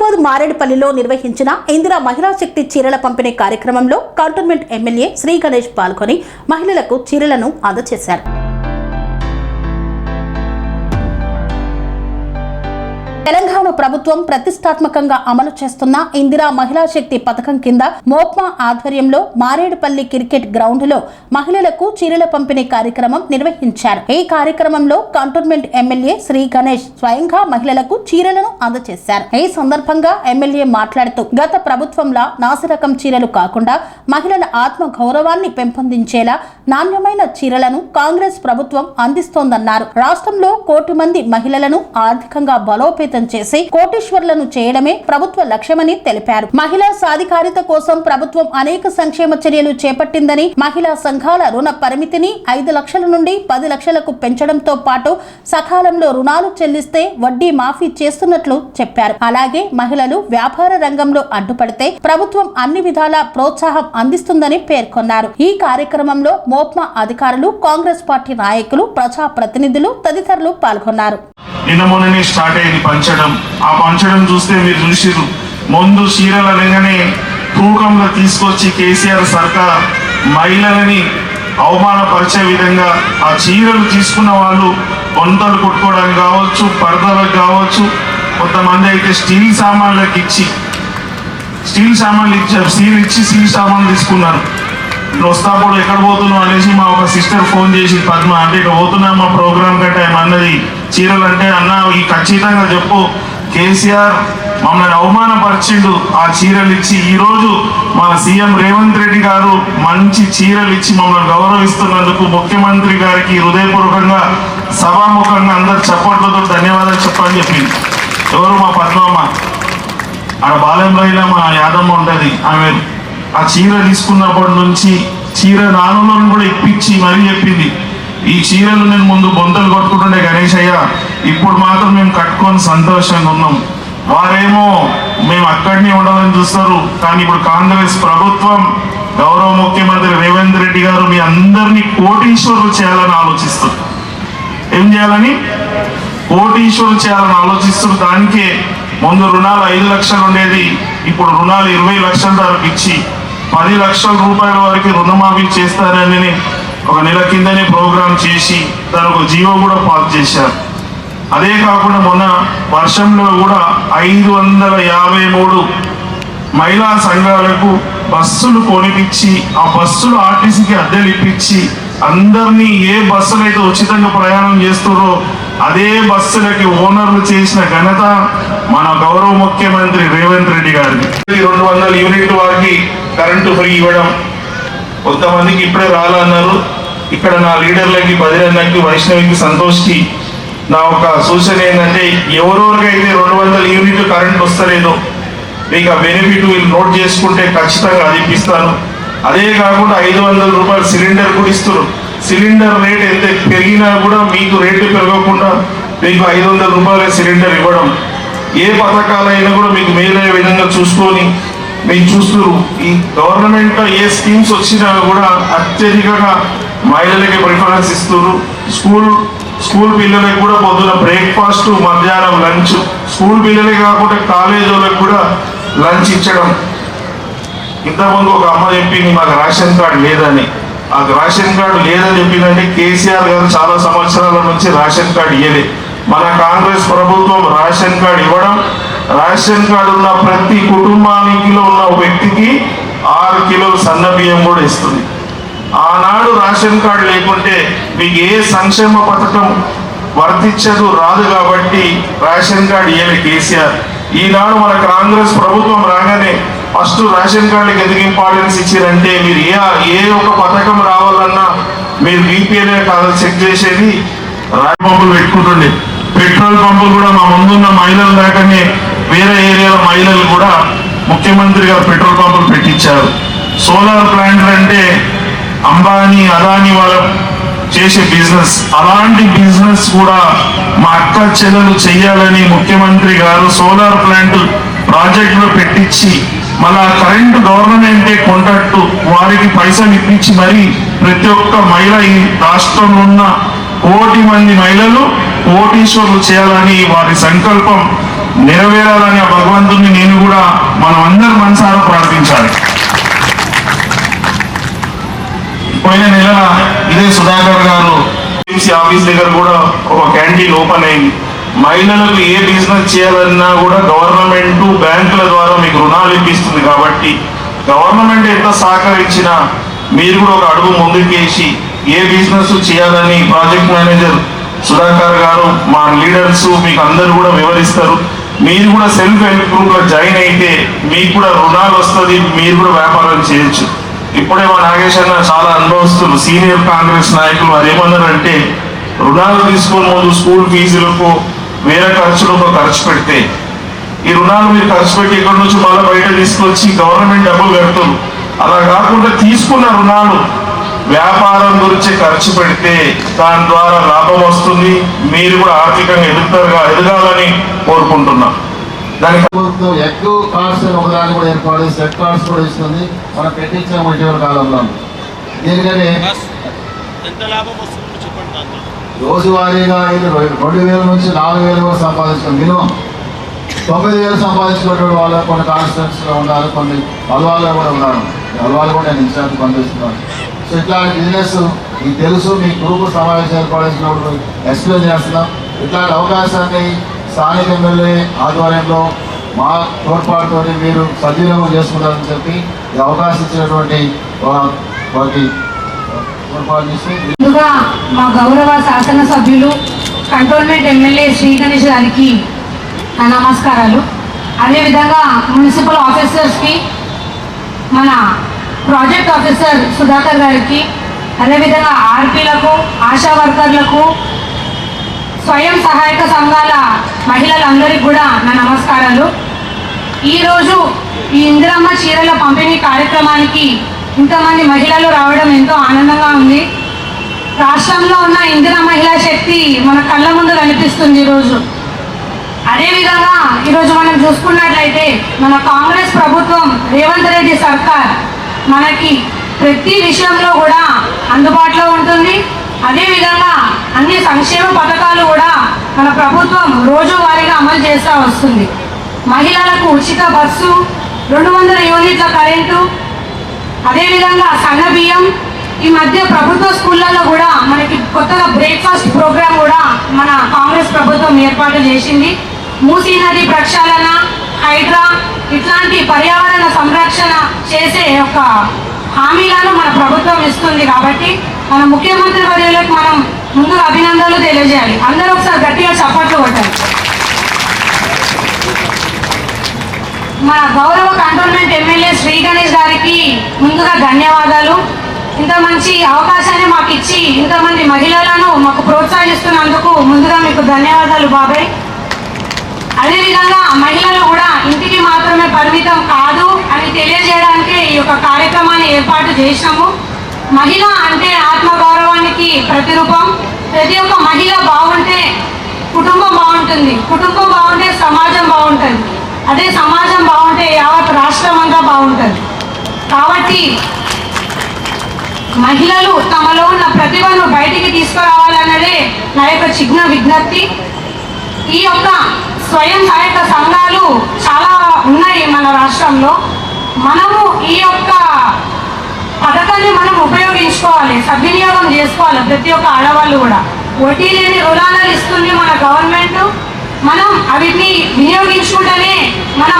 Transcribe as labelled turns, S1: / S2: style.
S1: హైదరాబాద్ మారేడుపల్లిలో నిర్వహించిన ఇందిరా మహిళా శక్తి చీరల పంపిణీ కార్యక్రమంలో కంటోన్మెంట్ ఎమ్మెల్యే శ్రీ గణేష్ పాల్గొని మహిళలకు చీరలను అందజేశారు. తెలంగాణ ప్రభుత్వం ప్రతిష్టాత్మకంగా అమలు చేస్తున్న ఇందిరా మహిళా శక్తి పథకం కింద మోప్మా ఆధ్వర్యంలో మారేడుపల్లి క్రికెట్ గ్రౌండ్ లో మహిళలకు చీరల పంపిణీ కార్యక్రమం నిర్వహించారు. ఈ కార్యక్రమంలో కంటోన్మెంట్ ఎమ్మెల్యే శ్రీ గణేష్ స్వయంగా మహిళలకు చీరలను అందజేశారు. ఈ సందర్భంగా ఎమ్మెల్యే మాట్లాడుతూ గత ప్రభుత్వంలా నాసిరకం చీరలు కాకుండా మహిళల ఆత్మ గౌరవాన్ని పెంపొందించేలా నాణ్యమైన చీరలను కాంగ్రెస్ ప్రభుత్వం అందిస్తోందన్నారు. రాష్ట్రంలో 1 కోటి మంది మహిళలను ఆర్థికంగా బలోపేతం చేసి కోటీశ్వర్లను చేయడమే ప్రభుత్వ లక్ష్యమని తెలిపారు. మహిళా సాధికారిత కోసం ప్రభుత్వం అనేక సంక్షేమ చర్యలు చేపట్టిందని, మహిళా సంఘాల రుణ పరిమితిని 5 లక్షల నుండి 10 లక్షలకు పెంచడంతో పాటు సకాలంలో రుణాలు చెల్లిస్తే వడ్డీ మాఫీ చేస్తున్నట్లు చెప్పారు. అలాగే మహిళలు వ్యాపార రంగంలో అడ్డుపడితే ప్రభుత్వం అన్ని విధాల ప్రోత్సాహం అందిస్తుందని పేర్కొన్నారు. ఈ కార్యక్రమంలో మోప్మా అధికారులు, కాంగ్రెస్ పార్టీ నాయకులు, ప్రజా ప్రతినిధులు తదితరులు పాల్గొన్నారు.
S2: నిన్న మొన్ననే స్టార్ట్ అయింది పంచడం. ఆ పంచడం చూస్తే మీరు చూసిరు, ముందు చీరల రంగనే తూకంలో తీసుకొచ్చి కేసీఆర్ సర్కార్ మహిళలని అవమానపరిచే విధంగా ఆ చీరలు తీసుకున్న వాళ్ళు వంటలు కొట్టుకోవడానికి కావచ్చు, పరదలకు కావచ్చు, కొంతమంది అయితే స్టీల్ సామాన్లకు ఇచ్చి స్టీల్ సామాన్లు తీసుకున్నారు. వస్తాప్పుడు ఎక్కడ పోతున్నావు అనేసి మా ఒక సిస్టర్ ఫోన్ చేసి, పద్మ అంటే ఇక్కడ పోతున్నా మా ప్రోగ్రామ్ కట్ట అన్నది చీరలు అంటే అన్న ఈ ఖచ్చితంగా చెప్పు, కేసీఆర్ మమ్మల్ని అవమానపరిచిండు ఆ చీరలు ఇచ్చి. ఈరోజు మన సీఎం రేవంత్ రెడ్డి గారు మంచి చీరలు ఇచ్చి మమ్మల్ని గౌరవిస్తున్నందుకు ముఖ్యమంత్రి గారికి హృదయపూర్వకంగా సభాముఖంగా అందరు చప్పట్లతో ధన్యవాదాలు చెప్పని చెప్పింది. ఎవరు? మా పద్మమ్మ. ఆడ బాలెంలో మా యాదమ్మ ఉంటుంది. ఆమె ఆ చీర తీసుకున్నప్పటి నుంచి చీర నానులను కూడా ఇప్పించి మరీ చెప్పింది, ఈ చీరలు నేను ముందు బొంతలు కొట్టుకుంటుండే గణేష్ అయ్య, ఇప్పుడు మాత్రం మేము కట్టుకొని సంతోషంగా ఉన్నాం. వారేమో మేము అక్కడనే ఉండాలని చూస్తారు, కానీ ఇప్పుడు కాంగ్రెస్ ప్రభుత్వం, గౌరవ ముఖ్యమంత్రి రేవంత్ రెడ్డి గారు మీ అందరినీ కోటీశ్వరులు చేయాలని ఆలోచిస్తారు. ఏం చేయాలని? కోటీశ్వరులు చేయాలని ఆలోచిస్తారు. దానికే ముందు రుణాలు 5 లక్షలు ఉండేది, ఇప్పుడు రుణాలు 20 లక్షల వరకు ఇచ్చి 10 లక్షల రూపాయల వరకు రుణమాఫీ చేస్తారని ఒక నెల కిందనే ప్రోగ్రాం చేసి దానికి ఒక జీవో కూడా పాస్ చేశారు. అదే కాకుండా మొన్న వర్షంలో కూడా 553 మహిళా సంఘాలకు బస్సులు కొనిపించి ఆ బస్సులు ఆర్టీసీకి అద్దెలు ఇప్పించి అందరినీ ఏ బస్సులు అయితే ఉచితంగా ప్రయాణం చేస్తారో అదే బస్సులకి ఓనర్లు చేసిన ఘనత మన గౌరవ ముఖ్యమంత్రి రేవంత్ రెడ్డి గారిది. 200 యూనిట్ వారికి కరెంటు ఫ్రీ ఇవ్వడం, కొంతమందికి ఇప్పుడే రాలన్నారు. ఇక్కడ నా లీడర్లకి, బదిరన్నకి, వైష్ణవికి, సంతోష్కి నా ఒక సూచన ఏంటంటే, ఎవరెవరికైతే 200 యూనిట్ కరెంట్ వస్తలేదో మీకు ఆ బెనిఫిట్ వీళ్ళు నోట్ చేసుకుంటే ఖచ్చితంగా అది ఇప్పిస్తాను. అదే కాకుండా 500 రూపాయలు సిలిండర్ కూడా ఇస్తారు. సిలిండర్ రేట్ ఎంత పెరిగినా కూడా మీకు రేట్లు పెరగకుండా మీకు 500 రూపాయల సిలిండర్ ఇవ్వడం. ఏ పథకాలైనా కూడా మీకు మేలయ్యే విధంగా చూసుకొని మీకు చూస్తున్నారు. ఈ గవర్నమెంట్ ఏ స్కీమ్స్ వచ్చినా కూడా అత్యధికంగా మహిళలకి ప్రిఫరెన్స్ ఇస్తున్నారు. స్కూల్ పిల్లలకి కూడా పొద్దున బ్రేక్ఫాస్ట్, మధ్యాహ్నం లంచ్, స్కూల్ పిల్లలే కాకుండా కాలేజ్ వాళ్ళకి కూడా లంచ్ ఇచ్చడం. ఇంతకుముందు ఒక అమ్మ చెప్పింది మాకు రేషన్ కార్డు లేదని. ఆ రేషన్ కార్డు లేదని చెప్పిందంటే కేసీఆర్ గారు చాలా సంవత్సరాల నుంచి రేషన్ కార్డు ఇవ్వలే. మన కాంగ్రెస్ ప్రభుత్వం రేషన్ కార్డు ఇవ్వడం, రేషన్ కార్డు ఉన్న ప్రతి కుటుంబానికి ఉన్న వ్యక్తికి 6 కిలోలు సన్న బియ్యం కూడా ఇస్తుంది. ఆనాడు రేషన్ కార్డు లేకుంటే మీకు ఏ సంక్షేమ పథకం వర్తించదు, రాదు. కాబట్టి రేషన్ కార్డు ఇవ్వలే కేసీఆర్. ఈనాడు మన కాంగ్రెస్ ప్రభుత్వం రాగానే ఫస్ట్ రేషన్ కార్డుకి ఎందుకు ఇంపార్టెన్స్ ఇచ్చారంటే, మీరు ఏ ఒక పథకం రావాలన్నా మీరు బీపీఎల్ఏ కాదు చెక్ చేసేది. పంపులు పెట్టుకుంటుండే, పెట్రోల్ పంపులు కూడా మా ముందున్న మహిళలు దాకానే వేరే ఏరియాల మహిళలు కూడా ముఖ్యమంత్రి గారు పెట్రోల్ పంపులు పెట్టించారు. సోలార్ ప్లాంట్లు అంటే అంబానీ, అదానీ వాళ్ళ చేసే బిజినెస్, అలాంటి బిజినెస్ కూడా మా అక్క చెల్లెలు చెయ్యాలని ముఖ్యమంత్రి గారు సోలార్ ప్లాంట్ ప్రాజెక్టులో పెట్టించి, మళ్ళా కరెంటు గవర్నమెంటే కాంట్రాక్టు వారికి పైసలు ఇప్పించి మరి ప్రతి ఒక్క మహిళ ఈ రాష్ట్రంలో ఉన్న 1 కోటి మంది మహిళలు కోటీశ్వరులు చేయాలని వారి సంకల్పం నెరవేరాలని ఆ భగవంతుని నేను కూడా మనం అందరం మనసారా ప్రార్థించాలి. పోయిన నెల ఇదే సుధాకర్ గారు ఆఫీస్ దగ్గర కూడా ఒక క్యాంటీన్ ఓపెన్ అయింది. మహిళలకు ఏ బిజినెస్ చేయాలన్నా కూడా గవర్నమెంట్ బ్యాంకుల ద్వారా మీకు రుణాలు ఇప్పిస్తుంది. కాబట్టి గవర్నమెంట్ ఎంత సహకరించినా మీరు కూడా ఒక అడుగు ముందుకేసి ఏ బిజినెస్ చేయాలని ప్రాజెక్ట్ మేనేజర్ సుధాకర్ గారు మా లీడర్స్ మీకు అందరూ కూడా వివరిస్తారు. మీరు కూడా సెల్ఫ్ హెల్ప్ గ్రూప్ లో జాయిన్ అయితే మీకు కూడా రుణాలు వస్తుంది, మీరు కూడా వ్యాపారం చేయొచ్చు. ఇప్పుడే మా నాగేష్ అన్న చాలా అనుభవిస్తున్నారు. సీనియర్ కాంగ్రెస్ నాయకులు వారు ఏమన్నారంటే రుణాలు తీసుకొని ముందు స్కూల్ ఫీజులకు వేరే ఖర్చులకు ఖర్చు పెడితే ఈ రుణాలు మీరు ఖర్చు పెట్టి ఇక్కడ నుంచి మళ్ళీ బయట తీసుకొచ్చి గవర్నమెంట్ డబ్బులు కడుతుంది. అలా కాకుండా తీసుకున్న రుణాలు వ్యాపారం గురించి ఖర్చు పెడితే దాని ద్వారా లాభం వస్తుంది, మీరు కూడా ఆర్థికంగా ఎదగాలని కోరుకుంటున్నాం. దానికి
S3: ఎగ్ కార్డ్స్ ఒకదాన్ని కూడా ఏర్పాటు సెట్ కార్డ్స్ కూడా ఇస్తుంది. మనం పెట్టించాము ఇటీవల కాలంలో. దీనికని రోజువారీగా 2,000 నుంచి 4,000 కూడా సంపాదించుకోండి. మినిమం 9,000 సంపాదించుకునే వాళ్ళు కొన్ని కాన్స్టిట్యూన్సీలో ఉన్నారు, కొన్ని అలవాళ్ళు కూడా ఉన్నారు. అలవాళ్ళు కూడా నేను ఇన్ఛార్జ్ పనిచేస్తున్నాను. సో ఇట్లాంటి బిజినెస్ మీకు తెలుసు, మీ గ్రూపు సమావేశం ఏర్పాటు చేసినప్పుడు ఎక్స్ప్లెయిన్ చేస్తున్నాం. ఇట్లాంటి అవకాశాన్ని స్థానిక ఎమ్మెల్యే ఆధ్వర్యంలో మా తోడ్పాటుతో మీరు సద్వినియోగం చేసుకుంటారని చెప్పి ఈ అవకాశం ఇచ్చినటువంటి వారికి తోడ్పాటు చేసి
S4: ముందుగా మా గౌరవ శాసనసభ్యులు కంటోన్మెంట్ ఎమ్మెల్యే శ్రీ గణేష్ గారికి నా నమస్కారాలు. అదేవిధంగా మున్సిపల్ ఆఫీసర్స్కి, మన ప్రాజెక్ట్ ఆఫీసర్ సుధాకర్ గారికి, అదేవిధంగా ఆర్పీలకు, ఆశా వర్కర్లకు, స్వయం సహాయక సంఘాల మహిళలందరికీ కూడా నా నమస్కారాలు. ఈరోజు ఈ ఇందిరమ్మ చీరల పంపిణీ కార్యక్రమానికి ఇంతమంది మహిళలు రావడం ఎంతో ఆనందంగా ఉంది. రాష్ట్రంలో ఉన్న ఇందిరా మహిళా శక్తి మన కళ్ళ ముందు కనిపిస్తుంది ఈరోజు. అదేవిధంగా ఈరోజు మనం చూసుకున్నట్లయితే మన కాంగ్రెస్ ప్రభుత్వం, రేవంత్ రెడ్డి సర్కార్ మనకి ప్రతి విషయంలో కూడా అందుబాటులో ఉంటుంది. అదేవిధంగా అన్ని సంక్షేమ పథకాలు కూడా మన ప్రభుత్వం రోజువారీగా అమలు చేస్తూ వస్తుంది. మహిళలకు ఉచిత బస్సు, 200 యూనిట్ల కరెంటు, అదేవిధంగా సన్న బియ్యం. ఈ మధ్య ప్రభుత్వ స్కూళ్ళల్లో కూడా మనకి కొత్తగా బ్రేక్ఫాస్ట్ ప్రోగ్రాం కూడా మన కాంగ్రెస్ ప్రభుత్వం ఏర్పాటు చేసింది. మూసీ నది ప్రక్షాళన, హైడ్రా ఇట్లాంటి పర్యావరణ సంరక్షణ చేసే ఒక హామీలను మన ప్రభుత్వం ఇస్తుంది. కాబట్టి మన ముఖ్యమంత్రి వర్యులకు మనం ముందుగా అభినందనలు తెలియజేయాలి. అందరూ ఒకసారి గట్టిగా చప్పట్లు కొట్టాలి. మన గౌరవ కంటోన్మెంట్ ఎమ్మెల్యే శ్రీ గణేష్ గారికి ముందుగా ధన్యవాదాలు. ఇంత మంచి అవకాశాన్ని మాకు ఇచ్చి ఇంతమంది మహిళలను మాకు ప్రోత్సహిస్తున్నందుకు ముందుగా మీకు ధన్యవాదాలు బాబాయ్. అదేవిధంగా మహిళలు కూడా ఇంటికి మాత్రమే పరిమితం కాదు అని తెలియజేయడానికి ఈ యొక్క కార్యక్రమాన్ని ఏర్పాటు చేసినాము. మహిళ అంటే ఆత్మగౌరవానికి ప్రతిరూపం. ప్రతి ఒక్క మహిళ బాగుంటే కుటుంబం బాగుంటుంది, కుటుంబం బాగుంటే సమాజం బాగుంటుంది, అదే సమాజం బాగుంటే యావత్ రాష్ట్రం అంతా బాగుంటుంది. కాబట్టి మహిళలు తమలో ఉన్న ప్రతిభను బయటికి తీసుకురావాలన్నదే నా యొక్క చిన్న విజ్ఞప్తి. ఈ యొక్క స్వయం సహాయక సంఘాలు చాలా ఉన్నాయి మన రాష్ట్రంలో. మనము ఈ యొక్క పథకాన్ని మనం ఉపయోగించుకోవాలి, సద్వినియోగం చేసుకోవాలి. ప్రతి ఒక్క ఆడవాళ్ళు కూడా వడ్డీ లేని రుణాలు ఇస్తుంది మన గవర్నమెంట్. మనం వీటిని వినియోగించుకుంటేనే మనం